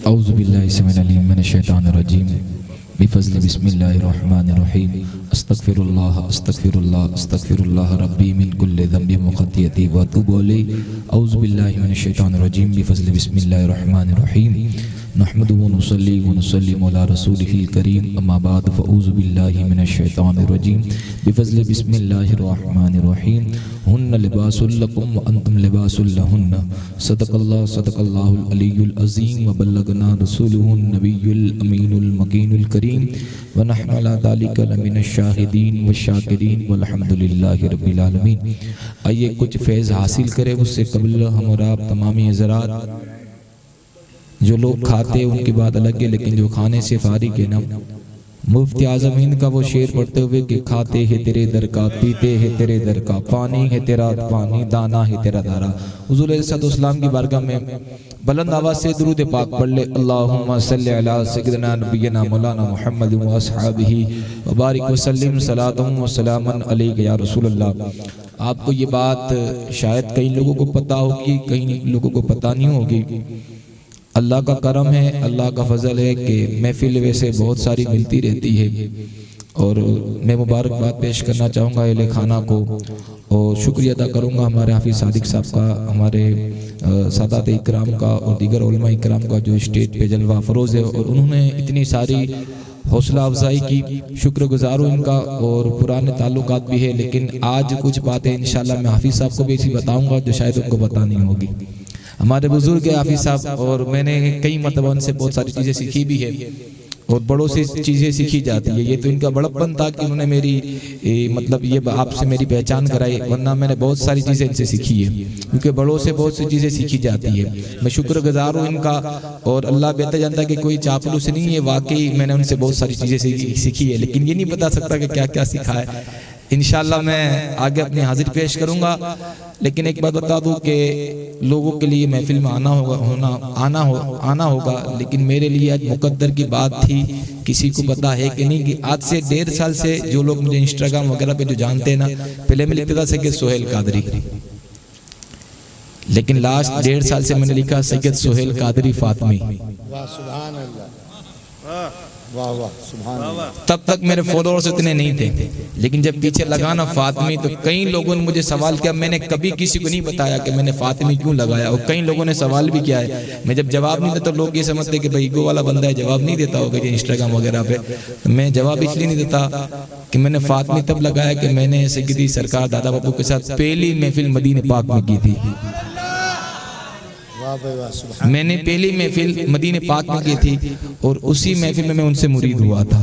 औज़ुबिल्लाहिस्समीअल-अलीम मिनश्शैतानिर्रजीम बिफ़ज़्लि बिस्मिल्लाहिर्रहमानिर्रहीम अस्तग़फ़िरुल्लाह अस्तग़फ़िरुल्लाह अस्तग़फ़िरुल्लाह रब्बी मिन कुल्लि ज़ंबिन व ख़तीअती व अतूबु इलैहि औज़ुबिल्लाहि मिनश्शैतानिर्रजीम बिफ़ज़्लि बिस्मिल्लाहिर्रहमानिर्रहीम नहमदुहु व नुसल्ली व नुसल्लिमु अला रसूलिहिल करीम अम्मा बाद फ़अऊज़ुबिल्लाहि मिनश्शैतानिर्रजीम बिफ़ज़्लि बिस्मिल्लाहिर्रहमानिर्रहीम हुन्ना लिबासुल लकुम व अंतुम लिबासुल लहुन्ना सदक़ल्लाहुल अलीयुल अज़ीम व बल्लगना रसूलुहुन नबियुल अमीनुल मकीनुल करीम व नहनु अला ज़ालिका लमिनश शाहिदीन व शाकिरीन वल्हम्दुलिल्लाहि रब्बिल आलमीन। आइए कुछ फैज़ हासिल करें। उससे कबल हम और आप तमामी हज़रात, जो लोग खाते हैं उनकी बात अलग है, लेकिन जो खाने से फारिग है ना, मुफ्ती आज़म हिंद का वो शेर पढ़ते हुए कि खाते हैं तेरे दर का, पीते हैं तेरे दर का, पानी है तेरा पानी, दाना है तेरा दारा। हुज़ूर अलैहिस्सलाम की बारगाह में बुलंद आवाज़ से दुरूद पाक पढ़ ले। अल्लाहुम्मा सल्लि अला सय्यिदिना नबिय्यिना मौलाना मुहम्मद व अस्हाबिही व बारिक व सल्लिम सलातन व सलामन अलैका या रसूलल्लाह। आपको ये बात शायद कई लोगों को पता होगी, कई लोगों को पता नहीं होगी। अल्लाह का करम है, अल्लाह का फजल है कि महफिल वैसे बहुत सारी मिलती रहती है और मैं मुबारकबाद पेश करना चाहूँगा अहले खाना को और शुक्रिया अदा करूँगा हमारे हाफिज़ सादिक साहब का, हमारे सादात इकराम का और दीगर उलमा इकराम का जो स्टेज पे जलवा फरोज़ है और उन्होंने इतनी सारी हौसला अफजाई की। शुक्रगुजार हूँ इनका और पुराने ताल्लुकात भी है, लेकिन आज कुछ बातें इंशाल्लाह मैं हाफिज़ साहब को भी ऐसी बताऊँगा जो शायद उनको पता नहीं होगी। हमारे बुजुर्ग है हाफिज़ साहब और मैंने कई मरतबा उनसे बहुत सारी चीज़ें सीखी भी है और बड़ों से चीज़ें सीखी जाती है। ये तो इनका बड़प्पन था कि उन्होंने मेरी मतलब ये आपसे मेरी पहचान कराई, वरना मैंने बहुत सारी चीज़ें इनसे सीखी है, क्योंकि बड़ों से बहुत सी चीज़ें सीखी जाती है। मैं शुक्रगुजार हूँ इनका और अल्लाह बेहतर जानता है कि कोई चापलूस नहीं है, वाकई मैंने उनसे बहुत सारी चीज़ें सीखी है, लेकिन ये नहीं बता सकता कि क्या क्या सीखा है। इंशाल्लाह मैं आगे अपनी हाजिर पेश करूंगा, लेकिन एक बात बता दूं कि लोगों के लिए महफिल में आना होगा, लेकिन मेरे लिए आज मुकद्दर की बात थी। किसी को पता है कि नहीं कि आज से 1.5 साल से जो लोग मुझे इंस्टाग्राम वगैरह पे जो जानते हैं ना, पहले मैं लिखता था सैयद सोहेल कादरी, लेकिन लास्ट 1.5 साल से मैंने लिखा सैयद सोहेल कादरी फातमी। वाह वाह सुभान अल्लाह। तब तक मेरे फॉलोअर्स इतने नहीं थे, लेकिन जब पीछे लगाना फातिमी तो कई लोगों ने मुझे सवाल किया। मैंने कभी किसी को नहीं बताया कि मैंने फातिमी क्यों लगाया, और कई लोगों ने सवाल भी किया है। मैं जब जवाब नहीं देता तो लोग ये समझते कि भाई ईगो वाला बंदा है, जवाब नहीं देता होगा इंस्टाग्राम वगैरह पे। तो मैं जवाब इसलिए नहीं देता कि मैंने फातिमी तब लगाया कि मैंने सैयदी सरकार दादा बापू के साथ पहली महफिल मदीने पाक में की थी। मैंने पहली महफिल मदीने पाक में की थी और उसी महफिल में मैं उनसे मुरीद हुआ था।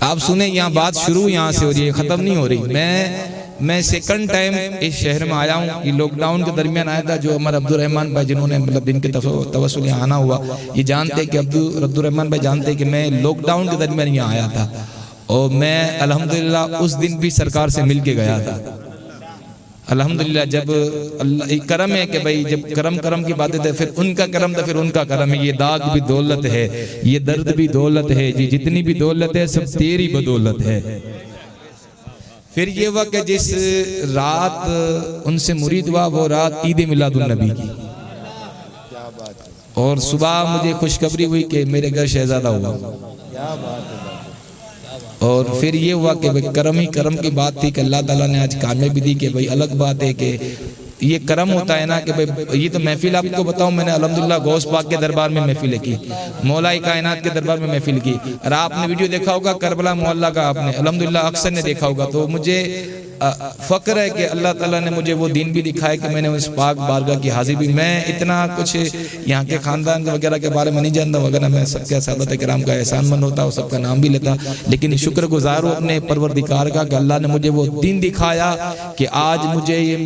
आप सुने, यहाँ बात शुरू यहाँ से हो रही है, खत्म नहीं हो रही। मैं सेकंड टाइम इस शहर में आया हूँ। ये लॉकडाउन के दरमियान आया था। जो हमारे अब्दुर्रहमान भाई जिन्होंने मतलब जिनके तवस्सुल यहाँ आना हुआ, ये जानते कि अब्दुर्रहमान भाई जानते कि मैं लॉकडाउन के दरमियान यहाँ आया था और मैं अल्हम्दुलिल्लाह उस दिन भी सरकार से मिल के गया था। अल्हम्दुलिल्लाह, जब अल्लाह करम है कि भाई जब करम की बातें थे, फिर उनका करम था, फिर उनका करम है। ये दाग भी दौलत है, ये दर्द भी दौलत है, ये जितनी भी दौलत है सब तेरी बदौलत है। फिर ये हुआ कि जिस रात उनसे मुरीद हुआ वो रात ईद मिलादुन नबी की, और सुबह मुझे खुशखबरी हुई कि मेरे घर शहजादा हुआ। और फिर ये हुआ कि भाई करम ही करम की बात थी कि अल्लाह ताला ने आज कामयाबी दी। कि भाई अलग बात है कि ये करम होता है ना कि भाई ये तो महफिल आपको बताऊं, मैंने अल्हम्दुलिल्लाह गौस पाक के दरबार में महफिल की, मौला कायनात के दरबार में महफिल की। और आपने वीडियो देखा होगा करबला मोहल्ला का, आपने अल्हम्दुलिल्लाह अक्सर ने देखा होगा। तो मुझे फ़क्र है कि अल्लाह ताला ने मुझे वो दिन भी दिखाया कि मैंने उस पाक बारगाह की हाजिर भी। मैं इतना कुछ यहाँ के ख़ानदान वगैरह के बारे में नहीं जानता वगैरह, मैं सबके सादत किराम का एहसानमंद होता हूँ, सबका नाम भी लेता, लेकिन शुक्रगुजार हूँ अपने परवरदिगार का कि अल्लाह ने मुझे वो दिन दिखाया कि आज मुझे ये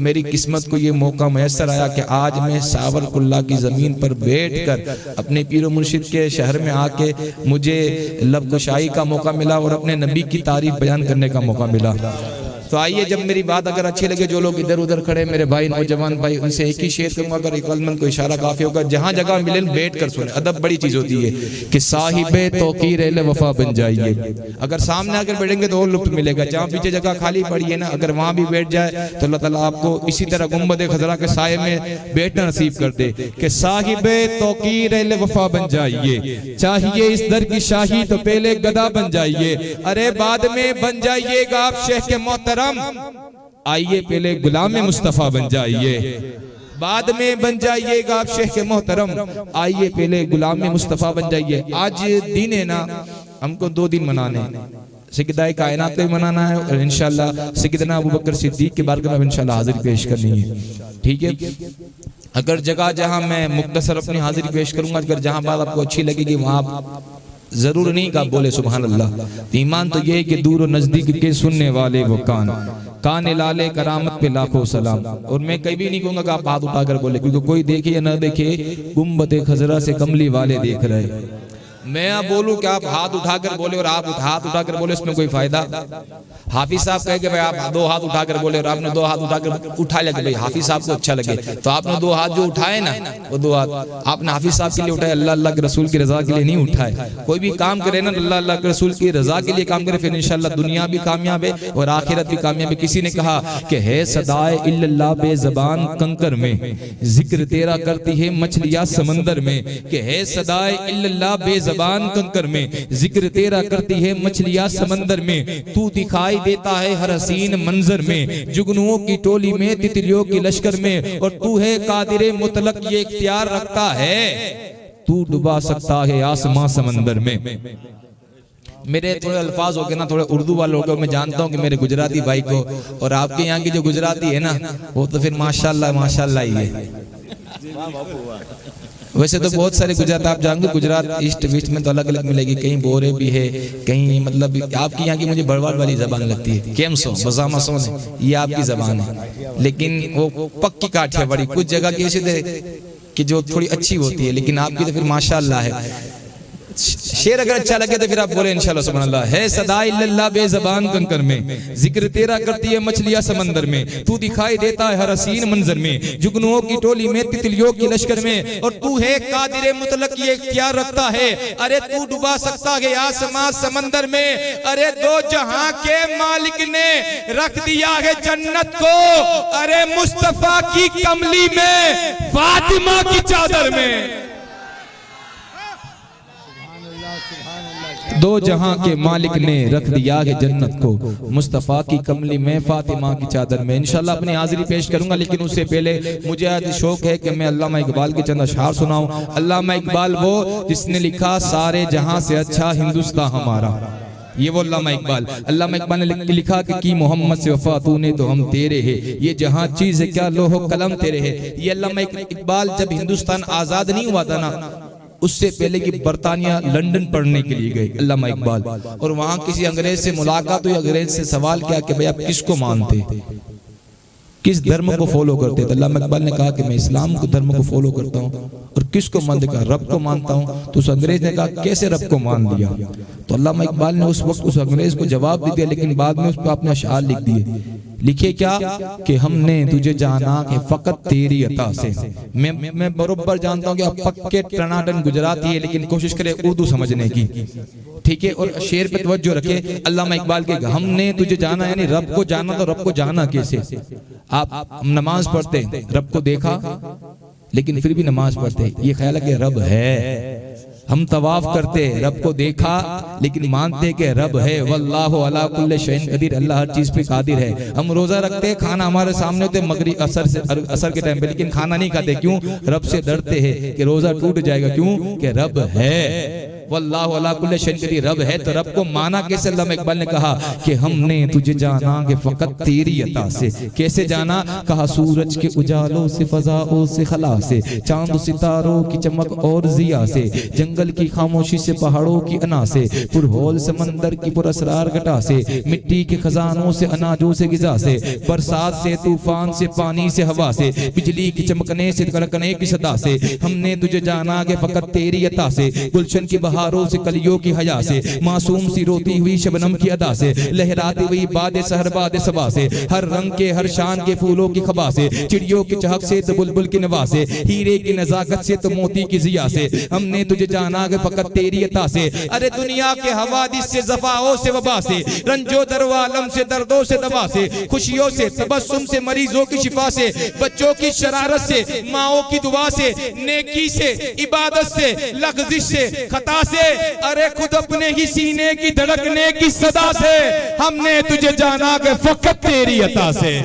मेरी किस्मत को ये मौका मैसर आया कि आज मैं सावरकुल्ला की ज़मीन पर बैठ कर अपने पीर मुर्शिद के शहर में आके मुझे लबकुशाई का मौका मिला और अपने नबी की तारीफ बयान करने का मौका मिला। तो आइए, जब मेरी बात अगर अच्छी लगे, जो लोग इधर उधर खड़े मेरे भाई नौजवान भाई, उनसे एक ही शेर करूंगा, अगर इक्वलमंद को इशारा काफी होगा, जहां जगह मिले बैठ कर सुने। अदब बड़ी चीज होती है कि साहिबे तौकीर अहले वफा बन जाइए। अगर सामने आकर बैठेंगे तो और लुत्फ मिलेगा। जहां पीछे जगह खाली पड़ी है ना, अगर वहां भी बैठ जाए तो अल्लाह ताला आपको इसी तरह गुंबद खजरा के साये में बैठना नसीब कर दे कि साहिबे तौकीर अहले वफा बन जाइए। चाहिए इस दर की शाही तो पहले गदा बन जाइए। अरे बाद में बन जाइएगा आप शेख के मोहतरम, आइए पहले गुलाम मुस्तफा बन जाइए। बाद में बन जाइएगा आप शेख के मोहतरम, आइए पहले गुलाम मुस्तफा बन जाइए। आज दिन है ना, हमको 2 दिन मनाने, सैयदाए कायनात को भी मनाना है और इंशाअल्लाह सैयदना अबू बकर सिद्दीक के बारगाह में इंशाअल्लाह हाजिरी पेश करनी है। ठीक है, अगर जगह जहां मैं मुख्तसर अपनी हाजिरी पेश करूंगा, अगर जहां बात आपको अच्छी लगेगी वहां जरूर नहीं का बोले सुभान अल्लाह। ईमान तो ये है कि दूर और नजदीक के सुनने वाले वो कान लाले करामत पे लाखों सलाम। और मैं कभी नहीं कहूंगा कि आप हाथ उठाकर बोले, क्योंकि कोई देखे या ना देखे, गुंबद खजरा से कमली वाले देख रहे। मैं आप बोलूं कि आप हाथ उठाकर बोले और आप हाथ उठाकर बोले, इसमें कोई फायदा? हाफिज साहब कहे कि भाई आप 2 हाथ उठाकर बोले और आपने 2 हाथ उठाकर उठा लिया कि भाई हाफिज साहब को अच्छा लगे, तो आपने 2 हाथ जो उठाए ना, वो 2 हाथ आपने हाफिज साहब के लिए उठाए, अल्लाह अल्लाह के रसूल की रजा के लिए नहीं उठाए। कोई भी काम करे ना, अल्लाह अल्लाह के रसूल की रजा के लिए काम करे, फिर इंशाअल्लाह दुनिया भी कामयाब है और आखिरत भी कामयाब है। किसी ने कहा कि है सदाए इल्लल्लाह बेज़बान कंकर में, जिक्र तेरा करती है मछलियां समंदर में। कि है सदाए इल्लल्लाह बेज़बान कंकर में, जिक्र तेरा करती है मछलियां समंदर में। तू दिखाई देता है हर हसीन मंजर में, जुगनुओं की टोली में, तितलियों की लश्कर में। और तू है कादिरे मुतलक, ये इख्तियार रखता है, तू डुबा सकता है आसमां समंदर में। मेरे थोड़े अल्फाज हो गए ना, थोड़े उर्दू वाले हो गए। मैं जानता हूँ कि मेरे गुजराती भाई को, और आपके यहाँ की जो गुजराती है ना, वो तो फिर माशाल्लाह माशाल्लाह ही है। वैसे तो बहुत सारे गुजरात आप जानते, गुजरात ईस्ट वेस्ट में तो अलग अलग मिलेगी, कहीं बोरे भी है, कहीं मतलब आपकी यहाँ की मुझे बड़वाड़ वाली जबान लगती है, केमसो बजामसो, ये आपकी जबान है, लेकिन वो पक्की काठियावाड़ी। कुछ जगह की ऐसी कि जो थोड़ी अच्छी होती है, लेकिन आपकी तो फिर माशाल्लाह है। शेर अगर अच्छा लगे तो फिर आप बोले इंशाल्लाह सुभान अल्लाह। है सदा इल्लल्लाह बेज़बान कंकर में, जिक्र तेरा करती है मछलियां समंदर में। तू दिखाई देता है हर हसीन मंजर में, जुगनुओं की टोली में, तितलियों की लश्कर में। और तू है कादिरे मुतलक, ये इख्तियार रखता है। अरे तू डुबा सकता है आसमां समंदर में। अरे 2 जहां के मालिक ने रख दिया है जन्नत को, अरे मुस्तफा की कमली में, फातिमा की चादर में। 2 जहां के मालिक ने रख दिया है जन्नत को, मुस्तफा की कमली में, फातिमा की चादर में। इंशाल्लाह अपनी हाजिरी पेश करूंगा, लेकिन उससे पहले मुझे आज शौक है कि मैं अल्लामा इकबाल के चंद अशआर सुनाऊं। अल्लामा इकबाल वो जिसने लिखा सारे जहां से अच्छा हिंदुस्तान हमारा, ये वो अल्लामा इकबाल ने लिखा कि मोहम्मद से वफा तूने तो हम तेरे है, ये जहां चीज है क्या लोहो कलम तेरे है। ये अल्लामा इकबाल जब हिंदुस्तान आजाद नहीं हुआ था ना, उससे पहले कि बरतानिया लंदन पढ़ने के लिए गए अल्लामा इकबाल, और वहां किसी अंग्रेज से मुलाकात हुई। अंग्रेज से सवाल किया कि भाई आप किसको मानते, किस धर्म को फॉलो करते? तो अल्लामा इकबाल ने कहा कि मैं इस्लाम को धर्म को फॉलो करता हूँ। और किसको मानते? कहा रब को मानता हूँ। तो उस अंग्रेज ने कहा कैसे रब को मान लिया? तो अल्लामा इकबाल ने उस वक्त उस अंग्रेज को जवाब दे दिया, लेकिन बाद में उस पर अपने अशआर लिख दिए। लिखे क्या कि हमने तुझे जाना कि फकत तेरी अता से। मैं बरोबर जानता हूँ कि आप पक्के टनाटन गुजराती है, लेकिन कोशिश करें उर्दू समझने की, ठीक है? और शेर पे तवज्जो रखे। अल्लामा इकबाल के हमने तुझे जाना, यानी रब को जाना। तो रब को जाना कैसे? आप नमाज पढ़ते, रब को देखा लेकिन फिर भी नमाज पढ़ते, ये ख्याल है कि रब है। हम तवाफ करते, रब को देखा लेकिन मानते कि रब है। वल्लाहु अला कुल्ली शैइन कदीर, अल्लाह हर चीज पे कादिर है। हम रोजा रखते, खाना हमारे सामने होते मगरिब असर के टाइम पे, लेकिन खाना नहीं खाते। क्यों? रब से डरते हैं कि रोजा टूट जाएगा। क्यों? कि रब है। वल्लाहु अला कुल्ली शैइन कदीर, रब है। तो रब को माना कैसे? अल्लामा इकबाल ने कहा कि हमने तुझे जाना कि फकत तेरी अता से। कैसे जाना? कहा सूरज के उजालों से, फजाओं से, खला से, चांद सितारों की चमक और जिया से, जंगल की खामोशी से, पहाड़ों की अना से, पुरहोल समंदर की पुरअसरार घटा से, मिट्टी के खजानों से, अनाजों से, गिजा से, बरसात से, तूफान से, पानी से, हवा से, बिजली की चमकने से, कड़कने की सदा से। हमने तुझे जाना कि फकत तेरी अता से, गुलशन की बहार बहारों से कलियों की हया से, मासूम सी रोती हुई शबनम की अदा से, लहराती हुई बाद सहर बाद सबा से, हर रंग के हर शान के फूलों की खबा से, चिड़ियों की चहक से तो बुलबुल की नवा से, हीरे की नजाकत से तो मोती की जिया से, हमने तुझे जाना कि फकत तेरी अता से। अरे दुनिया के हवादिस से, ज़फ़ाओं से, वबा से, रंजो दरवालम से, दर्दों से दवा से, खुशियों से, तबस्सुम से, मरीजों की शिफा से, बच्चों की शरारत से, माओं की दुआ से, नेकी से, इबादत से, लग़ज़िश से, खता से, अरे खुद अपने ही सीने की धड़कने की सदा से, हमने तुझे जाना कि फकत तेरी अता से।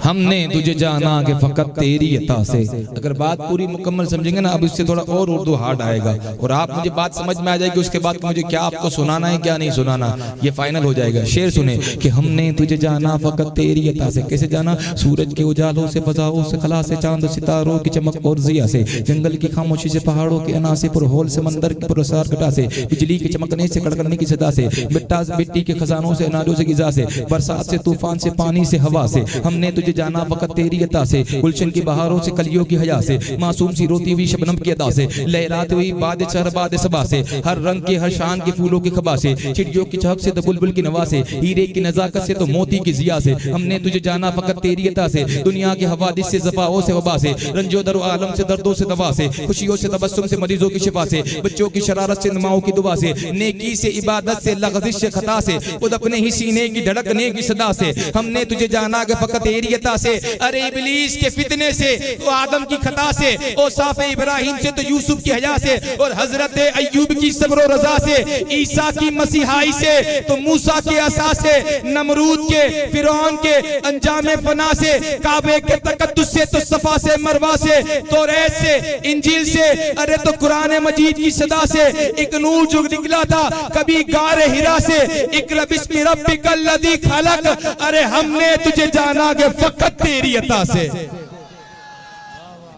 हमने तुझे जाना कि फकत तेरी अता से। अगर बात पूरी मुकम्मल समझेंगे ना, अब इससे थोड़ा और उर्दू हार्ड आएगा और आप मुझे बात समझ में आ जाएगी। उसके बाद मुझे क्या आपको सुनाना है क्या नहीं सुनाना ये फाइनल हो जाएगा। शेर सुने कि हमने तुझे जाना फकत तेरी अता से। कैसे जाना? सूरज के उजालों से, फजाओं से, खला से, चांद सितारों की चमक और जिया से, जंगल की खामोशी से, पहाड़ों के अना से, पुरहोल समंदर की पुरसार घटा से, बिजली के चमकने से, कड़कने की सदा से, मिट्टी के खजानों से, अनाजों से, गिजा से, बरसात से, तूफान से, पानी से, हवा से, हमने तुझे जाना फकत तेरी अता से। गुलशन की बहारों से, कलियों की हया से, मासूम सी रोती हुई शबनम की अदा से, लहराती हुई बाद शहर बाद सबा से, हर रंग के हर शान के फूलों की खबा से, चिड़ियों की चहक से तो बुलबुल की नवा से, हीरे की नजाकत से तो मोती की जिया से, हमने तुझे जाना फकत तेरी अता से। दुनिया के हवादिस से, ज़फ़ाओं से, वबा से, रंजो दर आलम से, दर्दों से दवा से, खुशियों से, तबस्सुम से, मरीजों की शिफा से, बच्चों की शरारत से, माओं की दुआ से, नेकी से, इबादत से, लग़ज़िश से, खता से, खुद अपने ही सीने की धड़कने की सदा से, हमने तुझे जाना कि फकत तेरी अता से। अरे इब्लीस के फितने से तो आदम की खता से, और साफ़े इब्राहिम से तो यूसुफ की हया से, और हजरत अय्यूब की सब्र और रज़ा से, ईसा की मसीहाई से तो मूसा के असा से, नमरूद के, फिरौन के अंजामे फना से, काबे के तकद्दुस से तो सफा से, मरवा से, तौरात से, इंजील से, अरे तो कुरान मजीद की सदा से, एक नूर जो निकला था कभी गारे हिरा से, इक़रा बिस्मि रब्बिकल लज़ी खलक। अरे हमने तुझे जाना कि फकत तेरी अता से।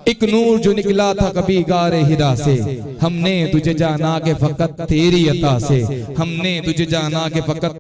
एक नूर जो निकला था कभी गारे हिरा से, हमने तुझे जाना कि फकत तेरी अता से, हमने तुझे जाना कि फकत